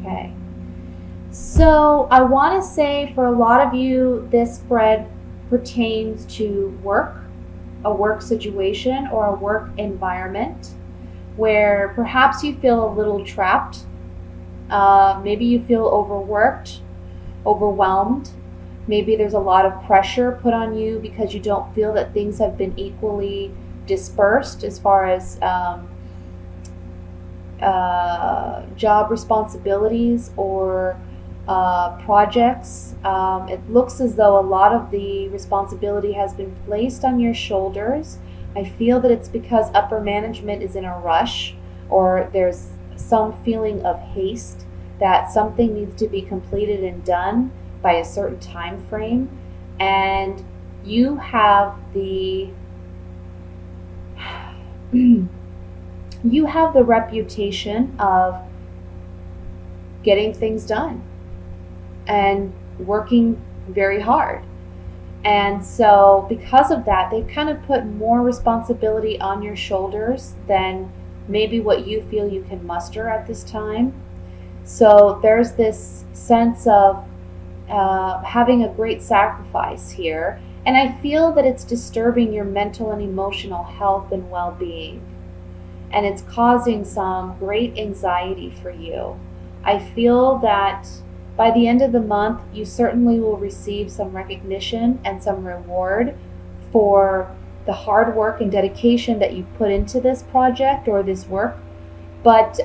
Okay. So I want to say for a lot of you, this spread pertains to work, a work situation, or a work environment where perhaps you feel a little trapped. Maybe you feel overworked, overwhelmed. Maybe there's a lot of pressure put on you because you don't feel that things have been equally dispersed as far as job responsibilities or projects. It looks as though a lot of the responsibility has been placed on your shoulders. I feel that it's because upper management is in a rush, or there's some feeling of haste that something needs to be completed and done by a certain time frame, and you have the you have the reputation of getting things done and working very hard. And so because of that, they've kind of put more responsibility on your shoulders than maybe what you feel you can muster at this time. So there's this sense of having a great sacrifice here. And I feel that it's disturbing your mental and emotional health and well-being. And it's causing some great anxiety for you. I feel that by the end of the month, you certainly will receive some recognition and some reward for the hard work and dedication that you put into this project or this work. But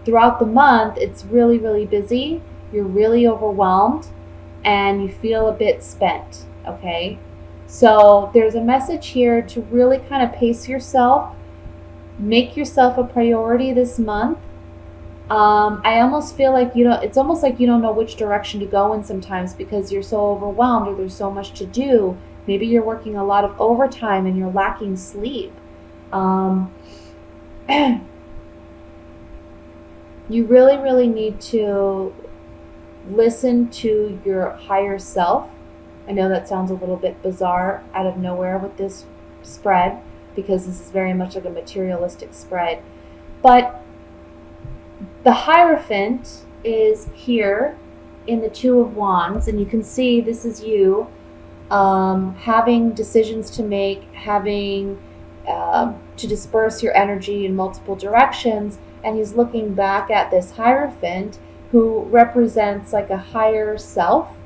throughout the month, it's really, really busy. You're really overwhelmed and you feel a bit spent, okay? So there's a message here to really kind of pace yourself, make yourself a priority this month. I almost feel like it's almost like you don't know which direction to go in sometimes because you're so overwhelmed or there's so much to do. Maybe you're working a lot of overtime and you're lacking sleep. You really, really need to listen to your higher self. I know that sounds a little bit bizarre out of nowhere with this spread because this is very much like a materialistic spread. But the Hierophant is here in the Two of Wands, and you can see this is you having decisions to make, having to disperse your energy in multiple directions, and he's looking back at this Hierophant who represents like a higher self.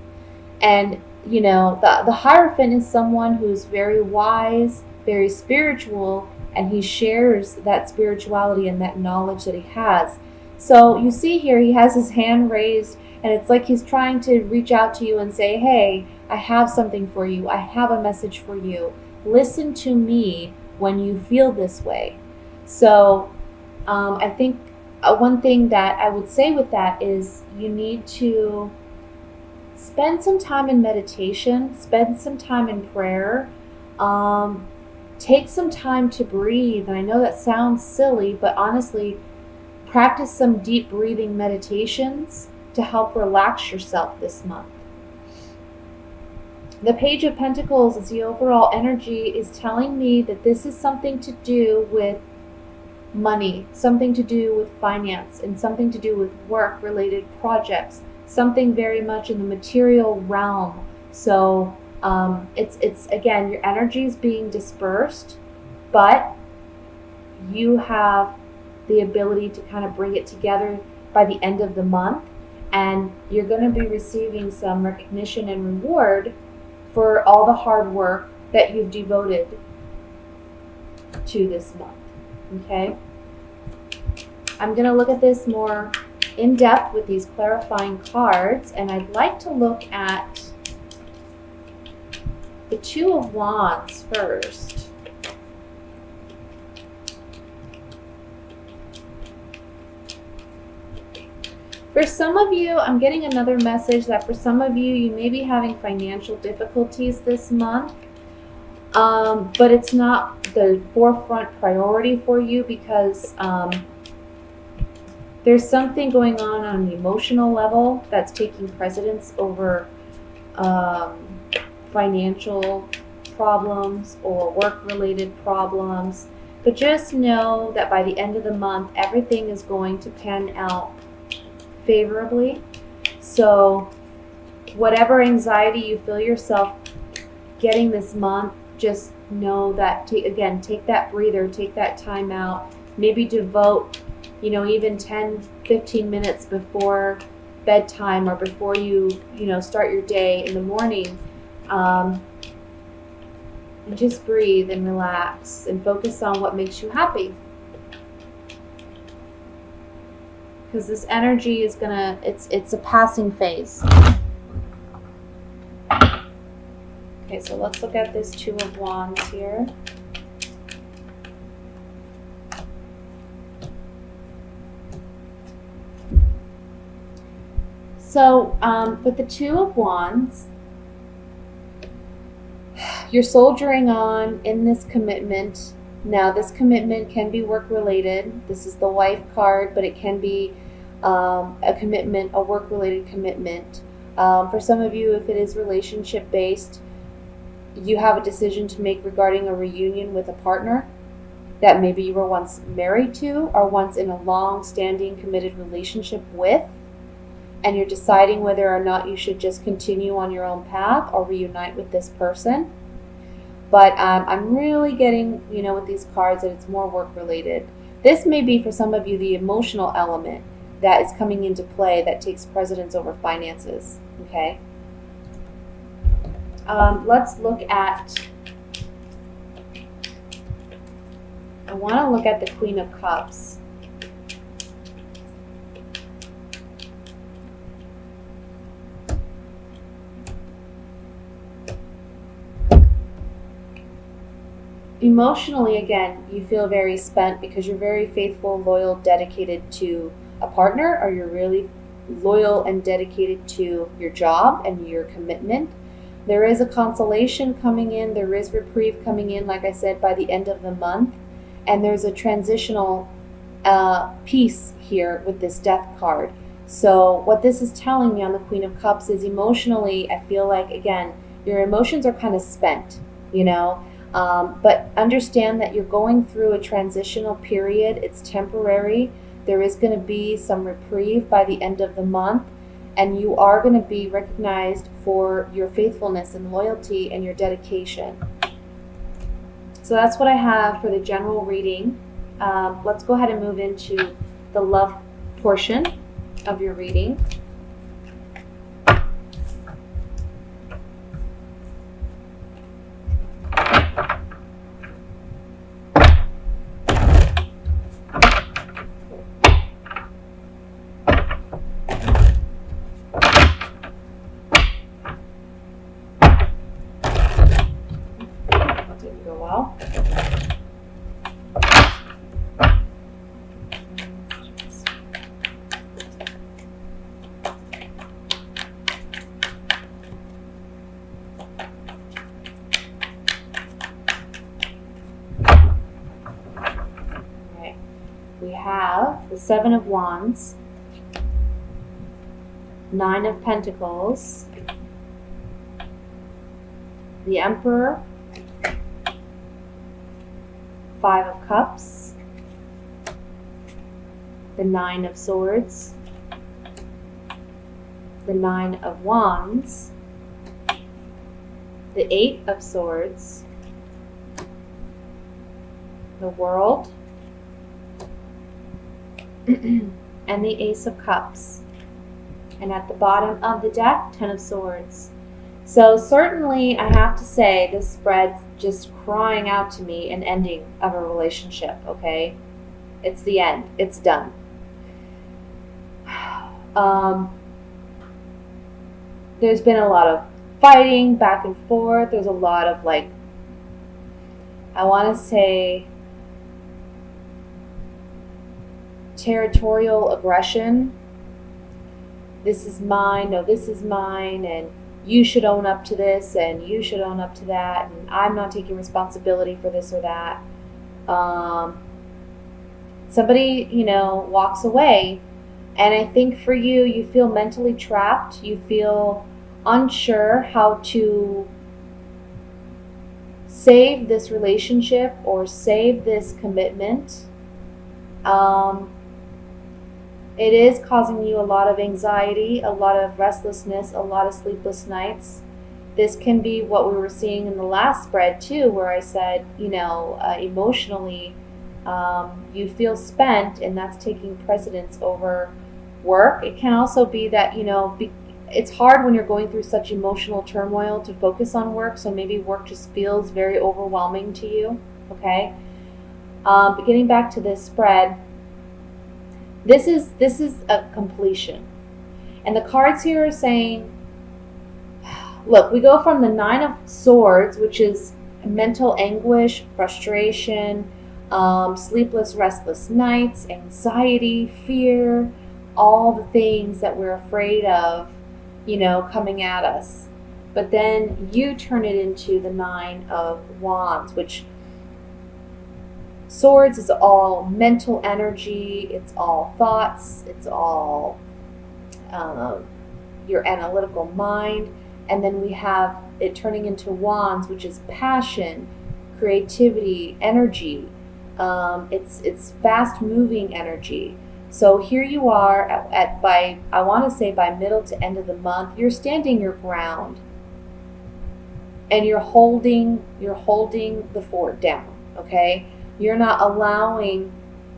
And the Hierophant is someone who's very wise, very spiritual, and he shares that spirituality and that knowledge that he has. So you see here, he has his hand raised, and it's like he's trying to reach out to you and say, hey, I have something for you. I have a message for you. Listen to me when you feel this way. So I think one thing that I would say with that is you need to spend some time in meditation, spend some time in prayer, take some time to breathe. And I know that sounds silly, but honestly, practice some deep breathing meditations to help relax yourself this month. The Page of Pentacles is the overall energy is telling me that this is something to do with money, something to do with finance, and something to do with work-related projects, something very much in the material realm. So it's again, your energy is being dispersed, but you have the ability to kind of bring it together by the end of the month, and you're going to be receiving some recognition and reward for all the hard work that you've devoted to this month. Okay, I'm going to look at this more in depth with these clarifying cards, and I'd like to look at the Two of Wands first. For some of you, I'm getting another message that for some of you, you may be having financial difficulties this month, but it's not the forefront priority for you because there's something going on an emotional level that's taking precedence over financial problems or work-related problems. But just know that by the end of the month, everything is going to pan out favorably. So whatever anxiety you feel yourself getting this month, just know that, take that breather, take that time out, maybe devote, even 10-15 minutes before bedtime or before you start your day in the morning, and just breathe and relax and focus on what makes you happy. Because this energy is it's a passing phase. Okay, so let's look at this Two of Wands here. So, with the Two of Wands, you're soldiering on in this commitment. Now, this commitment can be work-related. This is the Wife card, but it can be a commitment, a work-related commitment. For some of you, if it is relationship-based, you have a decision to make regarding a reunion with a partner that maybe you were once married to or once in a long-standing committed relationship with, and you're deciding whether or not you should just continue on your own path or reunite with this person. But I'm really getting, with these cards, that it's more work-related. This may be, for some of you, the emotional element that is coming into play that takes precedence over finances, okay? Let's look at, I want to look at the Queen of Cups. Emotionally, again, you feel very spent because you're very faithful, loyal, dedicated to a partner, or you're really loyal and dedicated to your job and your commitment. There is a consolation coming in. There is reprieve coming in, like I said, by the end of the month. And there's a transitional piece here with this Death card. So what this is telling me on the Queen of Cups is emotionally, I feel like, again, your emotions are kind of spent, but understand that you're going through a transitional period. It's temporary. There is going to be some reprieve by the end of the month, and you are going to be recognized for your faithfulness and loyalty and your dedication. So that's what I have for the general reading. Let's go ahead and move into the love portion of your reading. Didn't go well. Okay. We have the Seven of Wands, Nine of Pentacles, the Emperor, Five of Cups, the Nine of Swords, the Nine of Wands, the Eight of Swords, the World, and the Ace of Cups. And at the bottom of the deck, Ten of Swords. So certainly, I have to say, this spread's just crying out to me an ending of a relationship, okay? It's the end. It's done. There's been a lot of fighting back and forth. There's a lot of, I want to say, territorial aggression. This is mine, no, this is mine, and you should own up to this, and you should own up to that, and I'm not taking responsibility for this or that. Somebody, walks away, and I think for you, you feel mentally trapped. You feel unsure how to save this relationship or save this commitment. It is causing you a lot of anxiety, a lot of restlessness, a lot of sleepless nights. This can be what we were seeing in the last spread too, where I said, emotionally, you feel spent, and that's taking precedence over work. It can also be that, it's hard when you're going through such emotional turmoil to focus on work, so maybe work just feels very overwhelming to you, okay? But getting back to this spread, this is a completion. And the cards here are saying, look, we go from the Nine of Swords, which is mental anguish, frustration, sleepless, restless nights, anxiety, fear, all the things that we're afraid of, coming at us. But then you turn it into the Nine of Wands, which Swords is all mental energy, it's all thoughts, it's all your analytical mind. And then we have it turning into Wands, which is passion, creativity, energy. It's fast-moving energy. So here you are I want to say by middle to end of the month, you're standing your ground, and you're holding the fort down. Okay, you're not allowing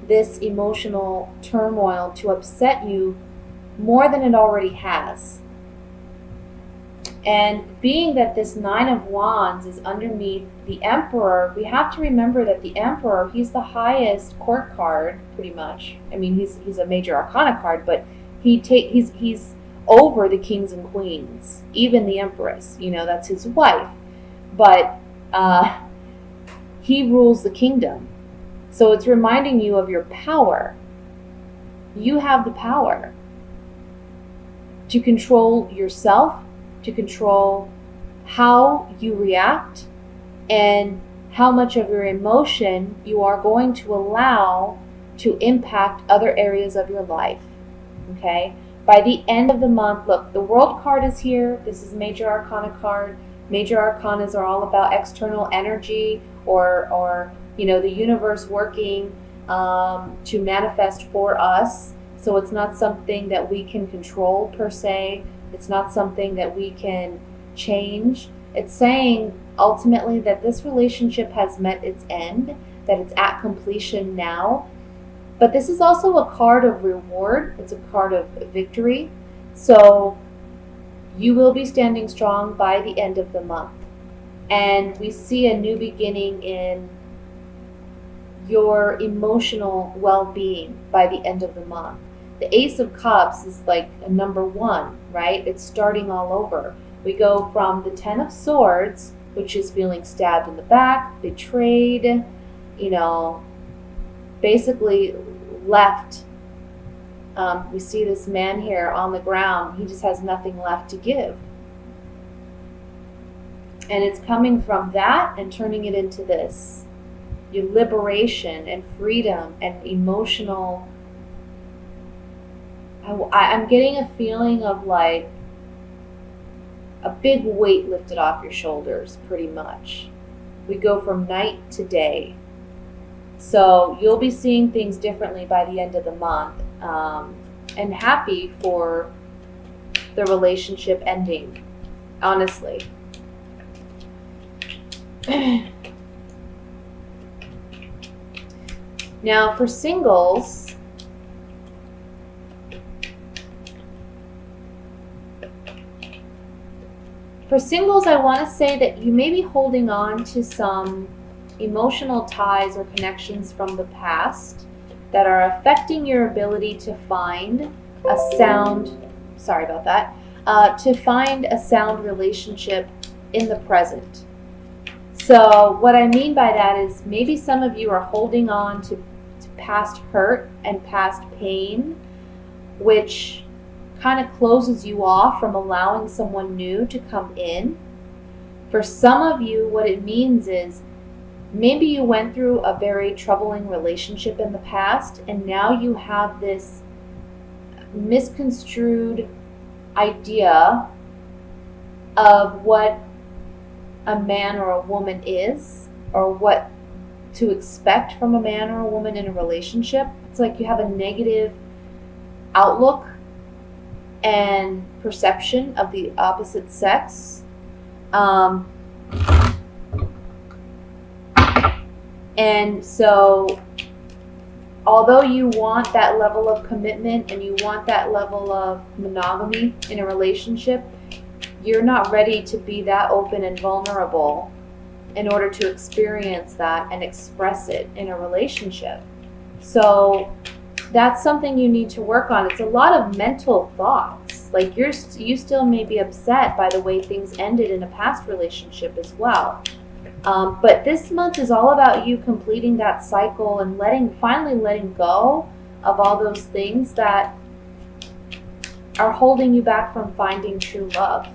this emotional turmoil to upset you more than it already has. And being that this Nine of Wands is underneath the Emperor, we have to remember that the Emperor, he's the highest court card, pretty much. I mean, he's a major arcana card, but he's over the kings and queens, even the Empress. That's his wife. But he rules the kingdom. So it's reminding you of your power. You have the power to control yourself, to control how you react, and how much of your emotion you are going to allow to impact other areas of your life. Okay? By the end of the month, look, the World card is here. This is Major Arcana card. Major Arcanas are all about external energy or the universe working to manifest for us. So it's not something that we can control per se. It's not something that we can change. It's saying ultimately that this relationship has met its end, that it's at completion now. But this is also a card of reward. It's a card of victory. So you will be standing strong by the end of the month. And we see a new beginning in your emotional well-being by the end of the month. The Ace of Cups is like a number one, right? It's starting all over. We go from the Ten of Swords, which is feeling stabbed in the back, betrayed, basically left. We see this man here on the ground. He just has nothing left to give. And it's coming from that and turning it into this. Your liberation and freedom and emotional. I'm getting a feeling of like a big weight lifted off your shoulders, pretty much. We go from night to day. So you'll be seeing things differently by the end of the month, and happy for the relationship ending, honestly. Now for singles, I want to say that you may be holding on to some emotional ties or connections from the past that are affecting your ability to find a sound, to find a sound relationship in the present. So what I mean by that is maybe some of you are holding on to past hurt and past pain, which kind of closes you off from allowing someone new to come in. For some of you, what it means is maybe you went through a very troubling relationship in the past, and now you have this misconstrued idea of what a man or a woman is, or what to expect from a man or a woman in a relationship. It's like you have a negative outlook and perception of the opposite sex. And so, although you want that level of commitment and you want that level of monogamy in a relationship, you're not ready to be that open and vulnerable in order to experience that and express it in a relationship. So that's something you need to work on. It's a lot of mental thoughts. Like you still may be upset by the way things ended in a past relationship as well. But this month is all about you completing that cycle and finally letting go of all those things that are holding you back from finding true love.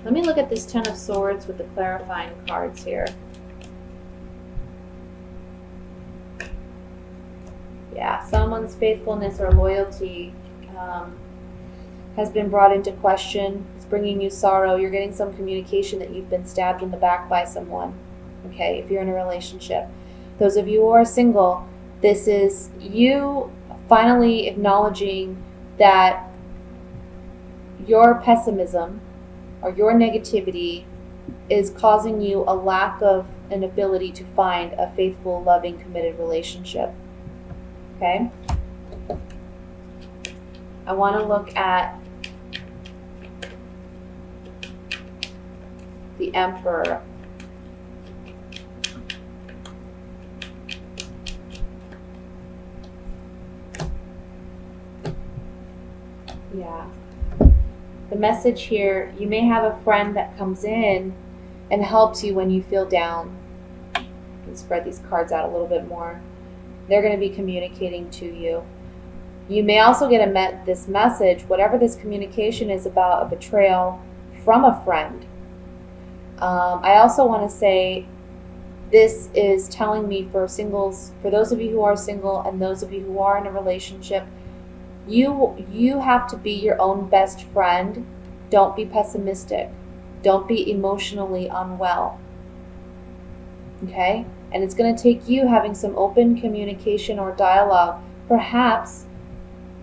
Let me look at this Ten of Swords with the clarifying cards here. Yeah, someone's faithfulness or loyalty has been brought into question. It's bringing you sorrow. You're getting some communication that you've been stabbed in the back by someone. Okay, if you're in a relationship. Those of you who are single, this is you finally acknowledging that your pessimism or your negativity is causing you a lack of an ability to find a faithful, loving, committed relationship. Okay? I want to look at the Emperor. Yeah. The message here, you may have a friend that comes in and helps you when you feel down. I can spread these cards out a little bit more. They're going to be communicating to you. You may also get this message, whatever this communication is about, a betrayal from a friend. I also want to say this is telling me for singles, for those of you who are single and those of you who are in a relationship, you have to be your own best friend. Don't be pessimistic. Don't be emotionally unwell. Okay? And it's going to take you having some open communication or dialogue, perhaps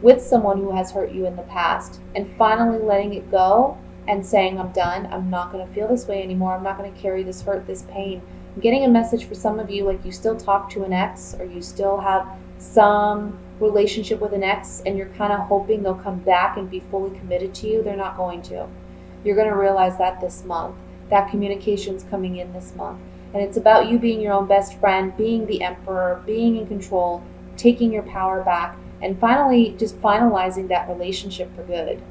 with someone who has hurt you in the past, and finally letting it go and saying, I'm done. I'm not going to feel this way anymore. I'm not going to carry this hurt, this pain. I'm getting a message for some of you, like you still talk to an ex, or you still have some relationship with an ex, and you're kind of hoping they'll come back and be fully committed to you. They're not going to. You're going to realize that this month. That communication's coming in this month. And it's about you being your own best friend, being the emperor, being in control, taking your power back, and finally just finalizing that relationship for good.